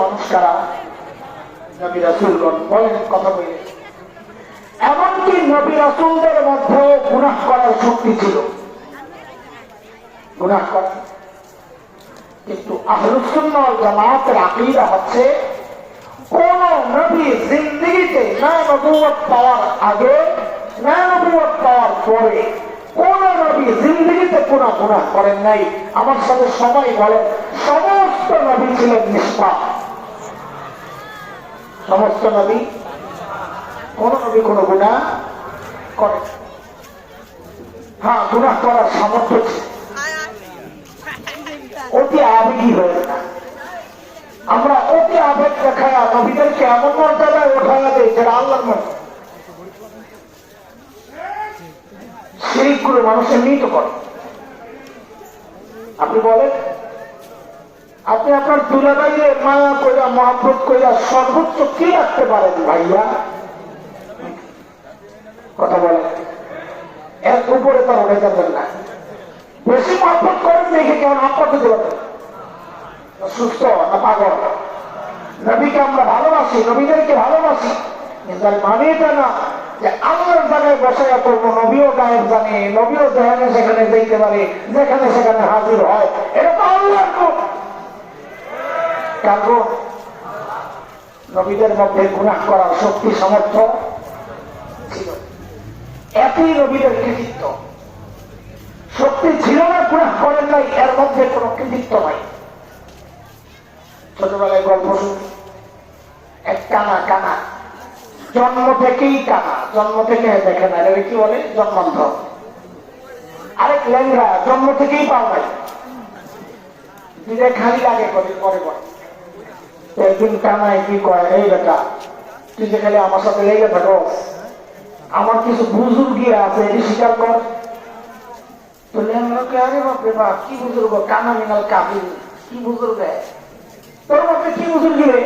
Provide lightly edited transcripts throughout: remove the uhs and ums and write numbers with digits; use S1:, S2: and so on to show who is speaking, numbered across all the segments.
S1: মানুষ কারা? নবী রাসূলগণ। বলেন কথা বলে। এমনকি নবী রাসূলদের মধ্যে গুনাহ করার শক্তি ছিল, গুনাহ করা। কিন্তু আহলুস সুন্নাহ ওয়াল জামাতের আকীদা হচ্ছে কোন নবী জিন্দেগিতে না নবুয়ত পাওয়ার আগে না নবুয়ত পাওয়ার পরে কোন নবী জিন্দেগিতে কোন গুনাহ করেন নাই। আমার সাথে সবাই বলেন, সমস্ত নবী ছিলেন নিষ্পাপ। সমস্ত নবী, কোন নবী কোন গুনাহ করেন? হ্যাঁ, গুনাহ করার সামর্থ্য ছিল। অতি আবেগী হয়ে না, আমরা অতি আবেগ দেখায় নবীদেরকে এমন মর্যাদায় ওঠাইয়া দেয় যেটা আল্লাহর মর্যাদা। শিরকগুলো মানুষের মৃত করে। আপনি বলেন, আপনি আপনার দুলাভাইয়ে মায়া কইরা মহব্বত কইরা সর্বোচ্চ কি রাখতে পারেন ভাইয়া? কথা বলেন, এর উপরে তো উঠে যাবেন না। বেশি মহব্বত করেন দেখে কেমন আপত্তি দেবেন? সুস্থ না পাগল? নবীকে আমরা ভালোবাসি, নবীদেরকে ভালোবাসি, কিন্তু মানে এটা না যে আল্লাহর জায়গায় বসাইয়া করবো। নবীও গায়েব জানে, নবীও যেখানে সেখানে যেতে পারে, যেখানে সেখানে হাজির হয়। এটা তো আল্লাহর গুণ। কার গুণ? নবীদের মধ্যে গুনাহ করার শক্তি সামর্থ্য ছিল, একই নবীদের কৃতিত্ব। শক্তি ছিল না, গুনাহ করেন নাই, এর মধ্যে কোন কৃতিত্ব নাই। ছোটবেলায় গল্প শুনি, এক কানা, কানা জন্ম থেকেই কানা, জন্ম থেকে দেখে না, এটা কি বলে? জন্মান্ধ। আরেক ল্যাংরা জন্ম থেকেই পাও নাই, দিলে খালি লাগে পরে পরে। একদিন কানায় কি কয়, এই বেটা তুই যে খালি আমার সাথে লেগে থাকো, আমার কিছু বুজুর্গি আছে, এটি স্বীকার কর। তো ল্যাংরাকে, আরে বাপরে বাপ, কি বুজুর্গ? কানা মিনাল কাবিল, কি বুজুর্গ? তোর মধ্যে কি বুজুর্গি রে?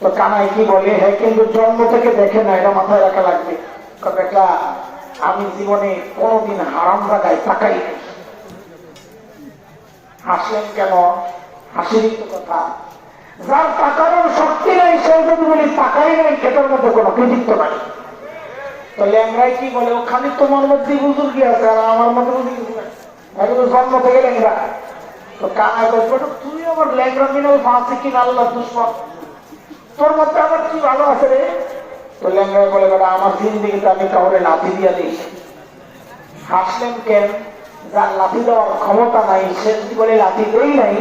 S1: তো কানাই কি বলে, হ্যাঁ কিন্তু জন্ম থেকে দেখে না, এটা মাথায় রাখা লাগবে। বেটা আমি জীবনে কোনদিন হারাম জায়গায় তাকাই নাই। হাসলেন কেন? হাসিরই তো কথা। যার তাকানোর শক্তি নেই সে যদি বলি তাকাই নাই, এটার মধ্যে কোনো কৃতিত্ব নাই। তো ল্যাংরাই কি বলে, ওখানে তোমার মধ্যে বুজুর্গি আছে আর আমার মধ্যে বুজুর্গি নাই, এখন জন্ম থেকে ল্যাংরা। তো কানাই বলবে, তুই আমার ল্যাংরা মিনাল ফাঁসি কিনা আল্লাহ দুশ্মন, তোর মধ্যে আবার কি ভালো আছে রে? তো ল্যাংরাই বলে, বেটা আমার জিন্দেগিতে আমি কাউরে লাথি দিয়া দিই। হাসলেন কেন? যার লাথি দেওয়ার ক্ষমতা নাই সে যদি বলে লাথি দেই নাই,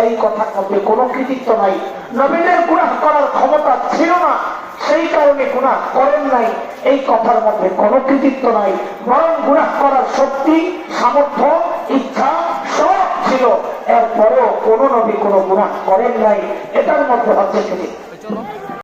S1: এই কথার মধ্যে কোনো কৃতিত্ব নাই। নবীদের গুনাহ করার ক্ষমতা ছিল না, সেই কারণে গুনাহ করেন নাই, এই কথার মধ্যে কোনো কৃতিত্ব নাই। বরং গুনাহ করার শক্তি, সামর্থ্য, ইচ্ছা সব ছিল, এরপরেও কোন নবী কোনো গুনাহ করেন নাই, এটার মধ্যে হচ্ছে কৃতিত্ব।